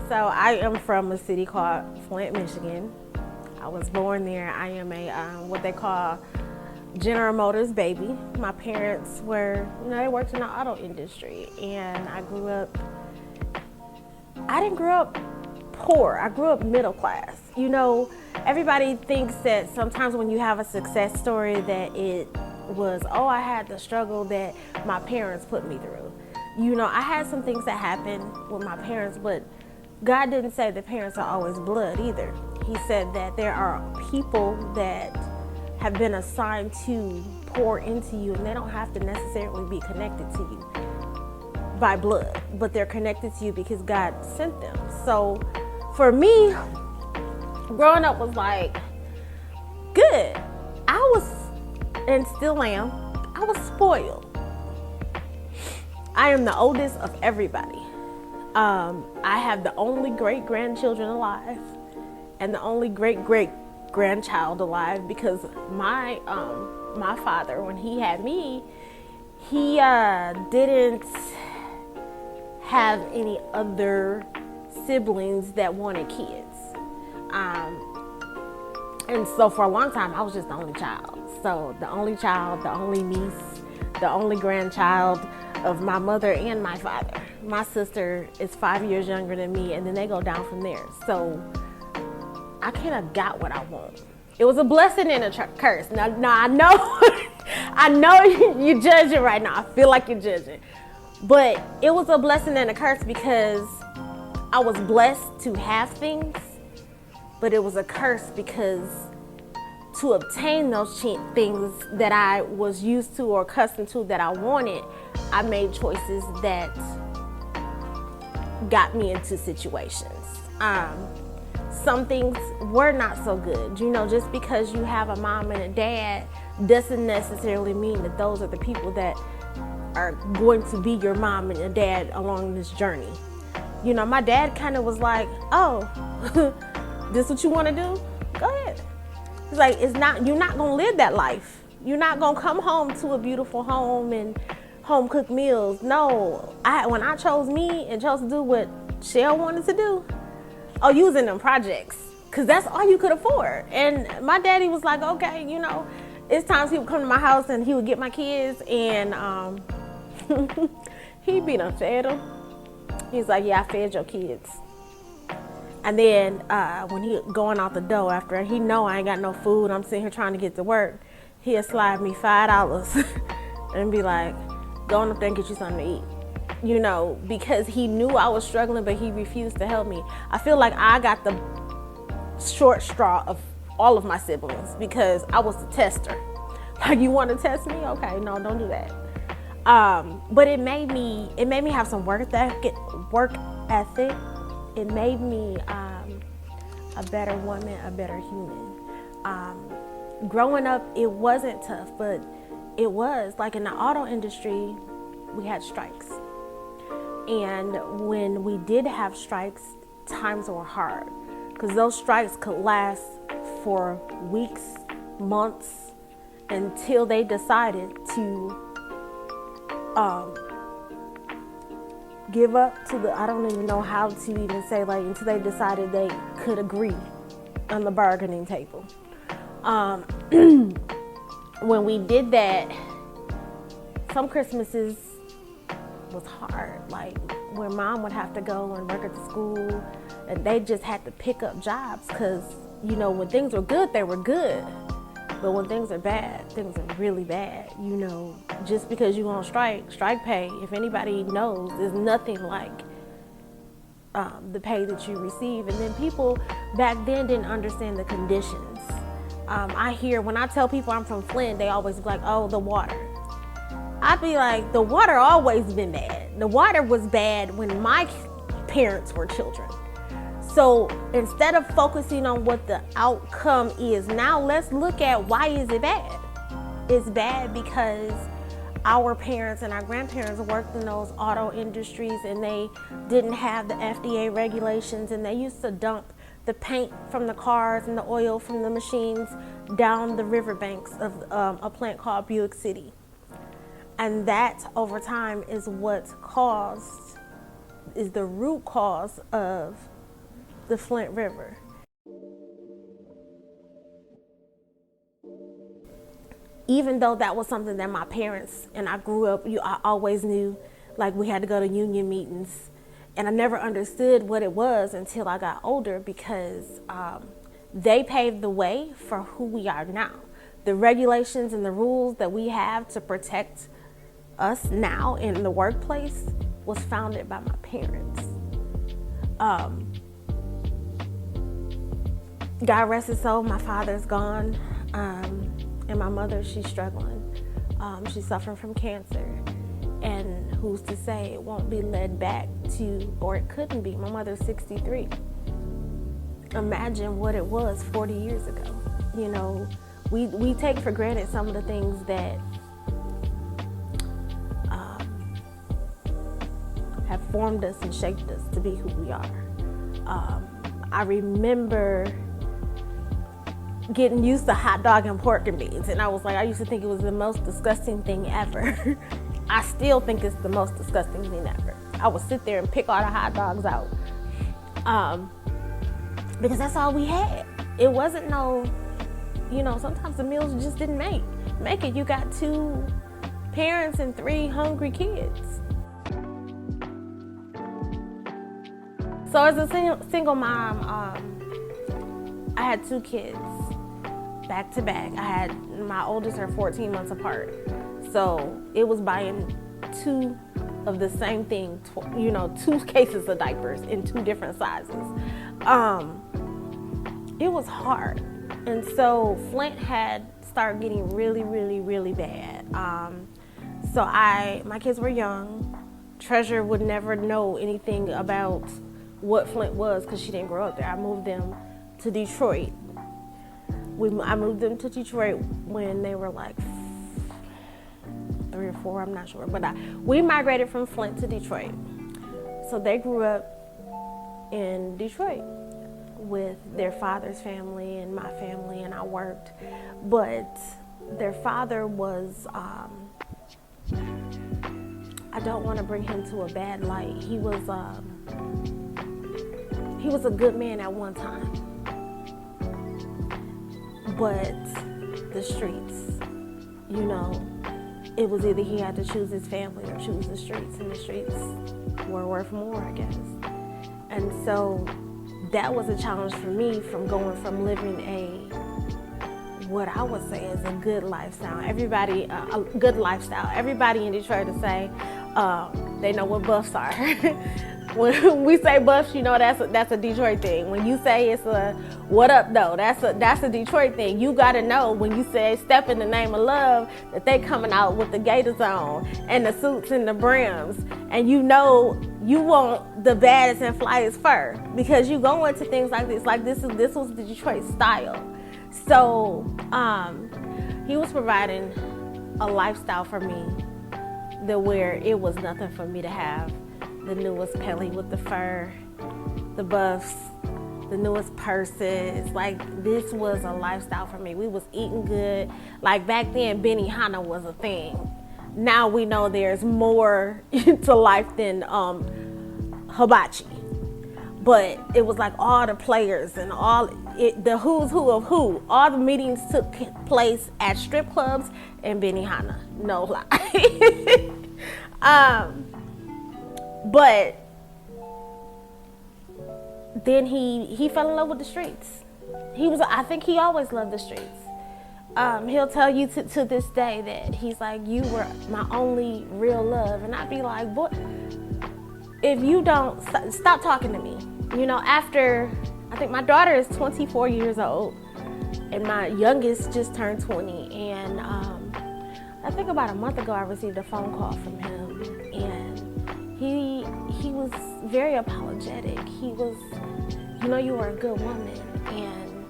So I am from a city called Flint, Michigan. I was born there. I am a what they call General Motors baby. My parents were, they worked in the auto industry, and I didn't grow up poor. I grew up middle class. Everybody thinks that sometimes when you have a success story that it was, I had the struggle that my parents put me through. I had some things that happened with my parents, but God didn't say that parents are always blood either. He said that there are people that have been assigned to pour into you, and they don't have to necessarily be connected to you by blood, but they're connected to you because God sent them. So for me, growing up was like good. I was, and still am, I was spoiled. I am the oldest of everybody. I have the only great-grandchildren alive and the only great-great-grandchild alive because my father, when he had me, he didn't have any other siblings that wanted kids. And so for a long time, I was just the only child. So the only child, the only niece, the only grandchild of my mother and my father. My sister is 5 years younger than me, and then they go down from there. So I kind of got what I want. It was a blessing and a curse. Now I know, I know you're judging right now. I feel like you're judging. But it was a blessing and a curse because I was blessed to have things, but it was a curse because to obtain those things that I was used to or accustomed to that I wanted, I made choices that got me into situations. Some things were not so good. Just because you have a mom and a dad doesn't necessarily mean that those are the people that are going to be your mom and your dad along this journey. My dad kind of was like, this what you want to do? Go ahead. It's like, you're not going to live that life. You're not going to come home to a beautiful home and home cooked meals. No, when I chose me and chose to do what Shell wanted to do, you was in them projects because that's all you could afford. And my daddy was like, okay, it's times he would come to my house and he would get my kids and he be done fed them. He's like, yeah, I fed your kids. And then when he going out the door after he know I ain't got no food, I'm sitting here trying to get to work, he'll slide me $5 and be like, go on up there and get you something to eat. Because he knew I was struggling, but he refused to help me. I feel like I got the short straw of all of my siblings because I was the tester. Like, you want to test me? Okay, no, don't do that. But it made me have some work ethic. It made me a better woman, a better human. Growing up, it wasn't tough, but it was. Like in the auto industry, we had strikes. And when we did have strikes, times were hard because those strikes could last for weeks, months, until they decided to give up to I don't even know how to even say, until they decided they could agree on the bargaining table. When we did that, some Christmases was hard, where mom would have to go and work at the school and they just had to pick up jobs because, when things were good, they were good. But when things are bad, things are really bad. Just because you on strike pay, if anybody knows, is nothing like the pay that you receive. And then people back then didn't understand the conditions. I hear when I tell people I'm from Flint, they always be like, oh, the water. I'd be like, the water always been bad. The water was bad when my parents were children. So instead of focusing on what the outcome is, now let's look at why is it bad. It's bad because our parents and our grandparents worked in those auto industries and they didn't have the FDA regulations, and they used to dump the paint from the cars and the oil from the machines down the riverbanks of a plant called Buick City. And that over time is the root cause of the Flint River. Even though that was something that my parents and I grew up, I always knew, like we had to go to union meetings, and I never understood what it was until I got older, because they paved the way for who we are now. The regulations and the rules that we have to protect us now in the workplace was founded by my parents. God rest his soul, my father's gone. And my mother, she's struggling. She's suffering from cancer. And who's to say it won't be led back to, or it couldn't be. My mother's 63. Imagine what it was 40 years ago. You know, we take for granted some of the things that have formed us and shaped us to be who we are. I remember getting used to hot dog and pork and beans, and I used to think it was the most disgusting thing ever. I still think it's the most disgusting thing ever. I would sit there and pick all the hot dogs out, because that's all we had. It wasn't no, sometimes the meals you just didn't make it. You got 2 parents and 3 hungry kids. So as a single mom, I had 2 kids back to back. My oldest are 14 months apart. So it was buying 2 of the same thing, 2 cases of diapers in 2 different sizes. It was hard. And so Flint had started getting really, really, really bad. So my kids were young. Treasure would never know anything about what Flint was because she didn't grow up there. I moved them to Detroit. I moved them to Detroit when they were like 3 or 4, I'm not sure. But we migrated from Flint to Detroit. So they grew up in Detroit with their father's family and my family, and I worked. But their father was, I don't want to bring him to a bad light. He was a good man at one time. But the streets, it was either he had to choose his family or choose the streets, and the streets were worth more, I guess. And so that was a challenge for me, from going from living what I would say is a good lifestyle. A good lifestyle. Everybody in Detroit to say, they know what buffs are. When we say buffs, that's a Detroit thing. When you say it's a what up though, that's a Detroit thing. You gotta know when you say step in the name of love that they coming out with the gators on and the suits and the brims, and you want the baddest and flyest fur, because you go into things like this. Like this was the Detroit style. So he was providing a lifestyle for me where it was nothing for me to have the newest Pelly with the fur, the buffs, the newest purses. Like, this was a lifestyle for me. We was eating good. Like, back then, Benihana was a thing. Now we know there's more to life than hibachi. But it was like all the players and the who's who of who. All the meetings took place at strip clubs and Benihana. No lie. But then he fell in love with the streets. I think he always loved the streets. He'll tell you to this day that he's like, you were my only real love. And I'd be like, boy, if you don't, stop talking to me. After, I think my daughter is 24 years old and my youngest just turned 20. And I think about a month ago, I received a phone call from him, and he was very apologetic. He was, you were a good woman and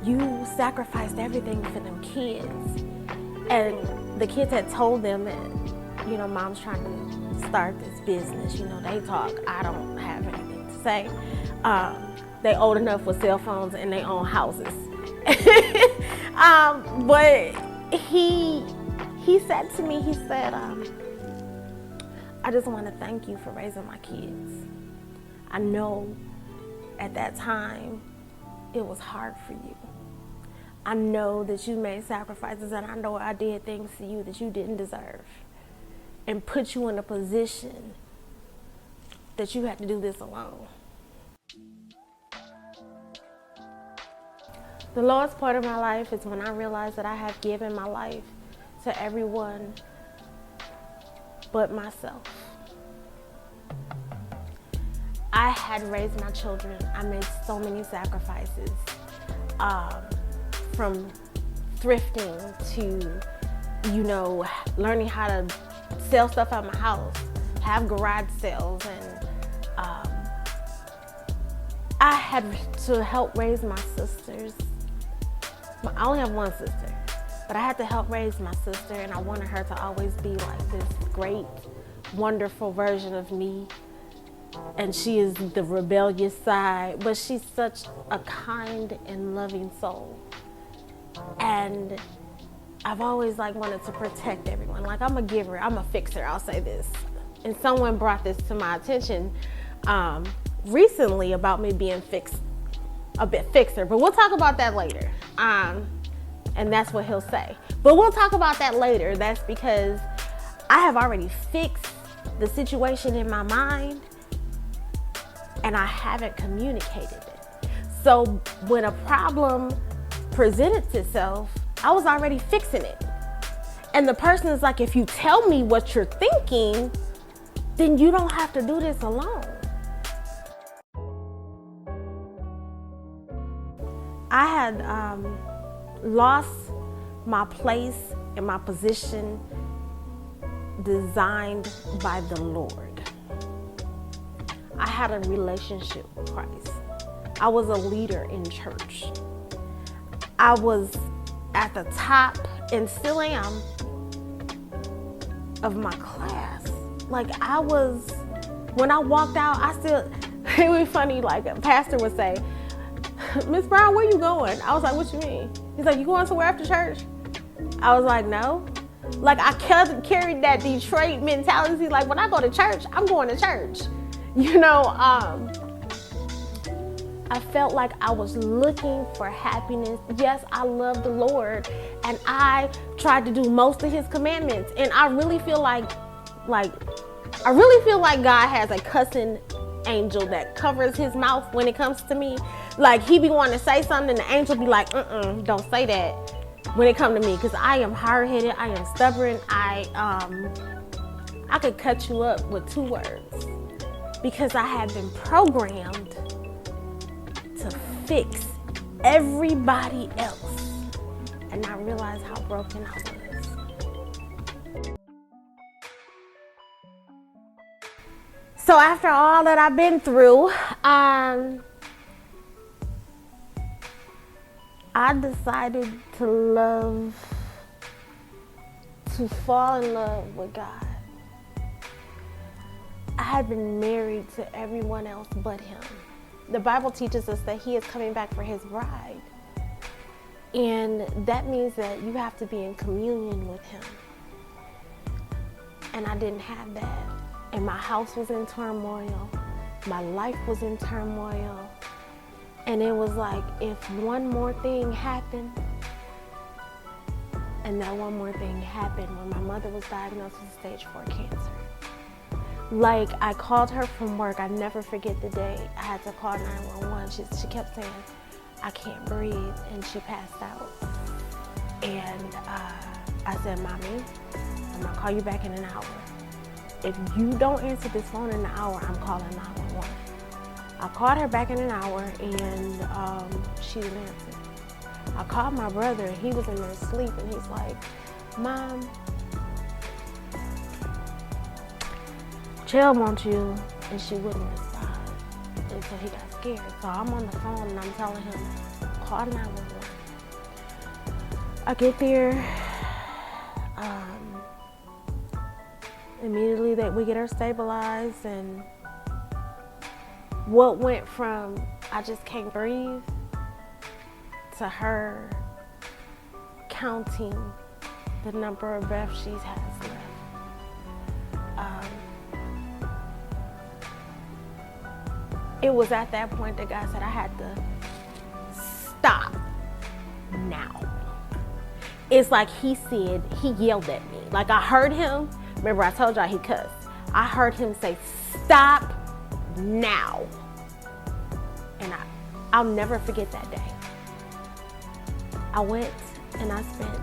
you sacrificed everything for them kids. And the kids had told them that, mom's trying to start this business. They talk. I don't have anything to say. They old enough with cell phones and they own houses. But he said to me, he said, I just want to thank you for raising my kids. I know at that time, it was hard for you. I know that you made sacrifices, and I know I did things to you that you didn't deserve and put you in a position that you had to do this alone. The lowest part of my life is when I realized that I have given my life to everyone but myself. I had raised my children. I made so many sacrifices, from thrifting to, learning how to sell stuff out of my house, have garage sales, and I had to help raise my sisters. I only have one sister, but I had to help raise my sister, and I wanted her to always be like this great, wonderful version of me. And she is the rebellious side, but she's such a kind and loving soul. And I've always wanted to protect everyone. I'm a giver, I'm a fixer, I'll say this. And someone brought this to my attention recently about me being a bit fixer, but we'll talk about that later. And that's what he'll say. But we'll talk about that later. That's because I have already fixed the situation in my mind, and I haven't communicated it. So when a problem presented itself, I was already fixing it. And the person is like, if you tell me what you're thinking, then you don't have to do this alone. I had lost my place and my position designed by the Lord. I had a relationship with Christ. I was a leader in church. I was at the top, and still am, of my class. When I walked out, it was funny, a pastor would say, Miss Brown, where you going? I was like, what you mean? He's like, you going somewhere after church? I was like, no. I carried that Detroit mentality. When I go to church, I'm going to church. I felt like I was looking for happiness. Yes, I love the Lord, and I tried to do most of his commandments. And I really feel like God has a cussing angel that covers his mouth when it comes to me. He be wanting to say something, and the angel be like, don't say that when it come to me, because I am hard-headed, I am stubborn, I could cut you up with 2 words, because I have been programmed to fix everybody else, and I realized how broken I was. So after all that I've been through, I decided to fall in love with God. I had been married to everyone else but him. The Bible teaches us that he is coming back for his bride. And that means that you have to be in communion with him. And I didn't have that. And my house was in turmoil. My life was in turmoil. And it was if one more thing happened, and that one more thing happened when my mother was diagnosed with stage 4 cancer. I called her from work. I never forget the day. I had to call 911. She kept saying, I can't breathe, and she passed out. And I said, Mommy, I'm gonna call you back in an hour. If you don't answer this phone in an hour, I'm calling 911. I called her back in an hour, and she didn't answer. I called my brother, and he was in there asleep, and he's like, Mom, Richelle wants you, and she wouldn't respond. And so he got scared. So I'm on the phone, and I'm telling him, call 911. I get there. Immediately that we get her stabilized, and what went from I just can't breathe to her counting the number of breaths she has left. It was at that point that God said I had to stop now. It's like he said, he yelled at me. Like I heard him, remember I told y'all he cussed. I heard him say, stop now. And I'll never forget that day. I went and I spent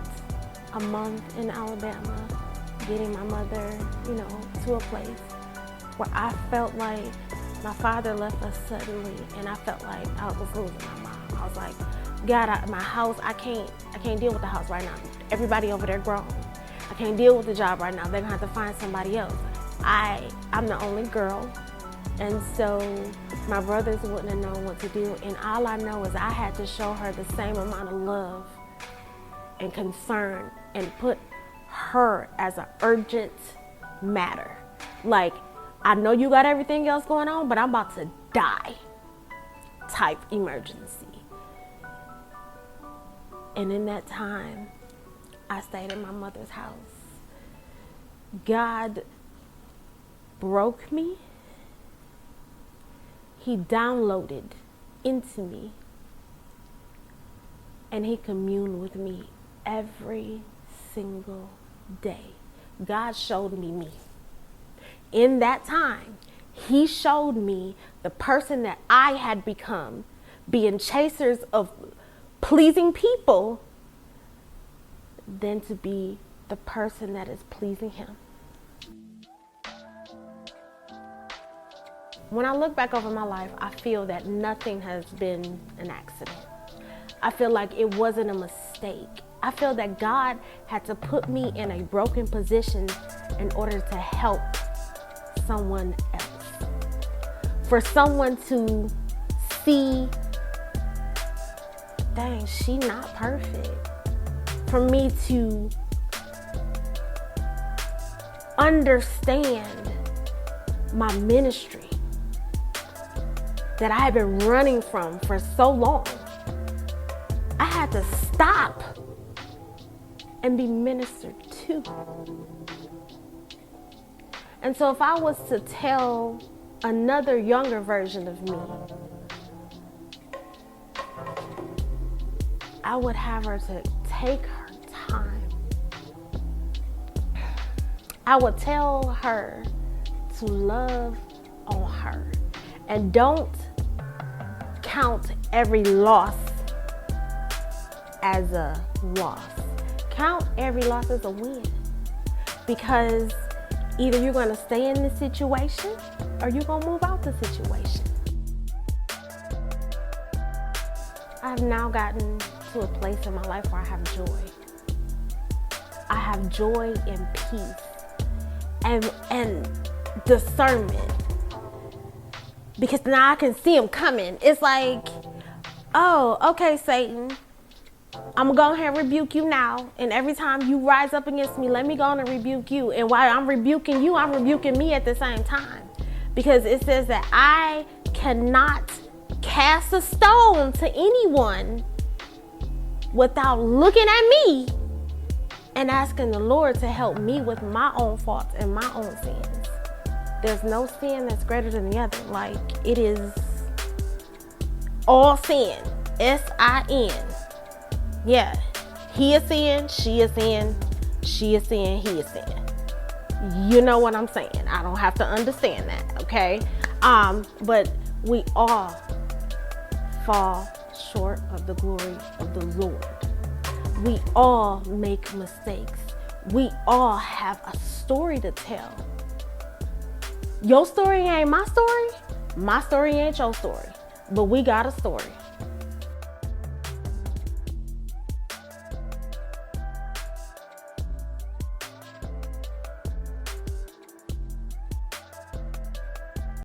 a month in Alabama getting my mother, to a place where I felt like my father left us suddenly, and I felt like I was losing my mom. I was like, God, my house, I can't deal with the house right now. Everybody over there grown. I can't deal with the job right now. They're gonna have to find somebody else. I'm the only girl, and so my brothers wouldn't have known what to do. And all I know is I had to show her the same amount of love and concern and put her as an urgent matter. Like, I know you got everything else going on, but I'm about to die type emergency. And in that time, I stayed in my mother's house. God broke me. He downloaded into me, and he communed with me every single day. God showed me. In that time, he showed me the person that I had become, being chasers of pleasing people, than to be the person that is pleasing him. When I look back over my life, I feel that nothing has been an accident. I feel like it wasn't a mistake. I feel that God had to put me in a broken position in order to help someone else. For someone to see, dang, she not perfect. For me to understand my ministry that I have been running from for so long. I had to stop and be ministered to. And so if I was to tell another younger version of me, I would have her to take her time. I would tell her to love on her. And don't count every loss as a loss. Count every loss as a win. Because either you're going to stay in this situation or you're going to move out the situation. I've now gotten to a place in my life where I have joy. I have joy and peace and discernment. Because now I can see them coming. It's like, oh, okay, Satan, I'm going to go ahead and rebuke you now. And every time you rise up against me, let me go on and rebuke you. And while I'm rebuking you, I'm rebuking me at the same time. Because it says that I cannot cast a stone to anyone without looking at me and asking the Lord to help me with my own faults and my own sins. There's no sin that's greater than the other. Like, it is all sin. S-I-N. Yeah. He is sin, she is sin, she is sin, he is sin. You know what I'm saying. I don't have to understand that, okay? But we all fall short of the glory of the Lord. We all make mistakes. We all have a story to tell. Your story ain't my story. My story ain't your story. But we got a story.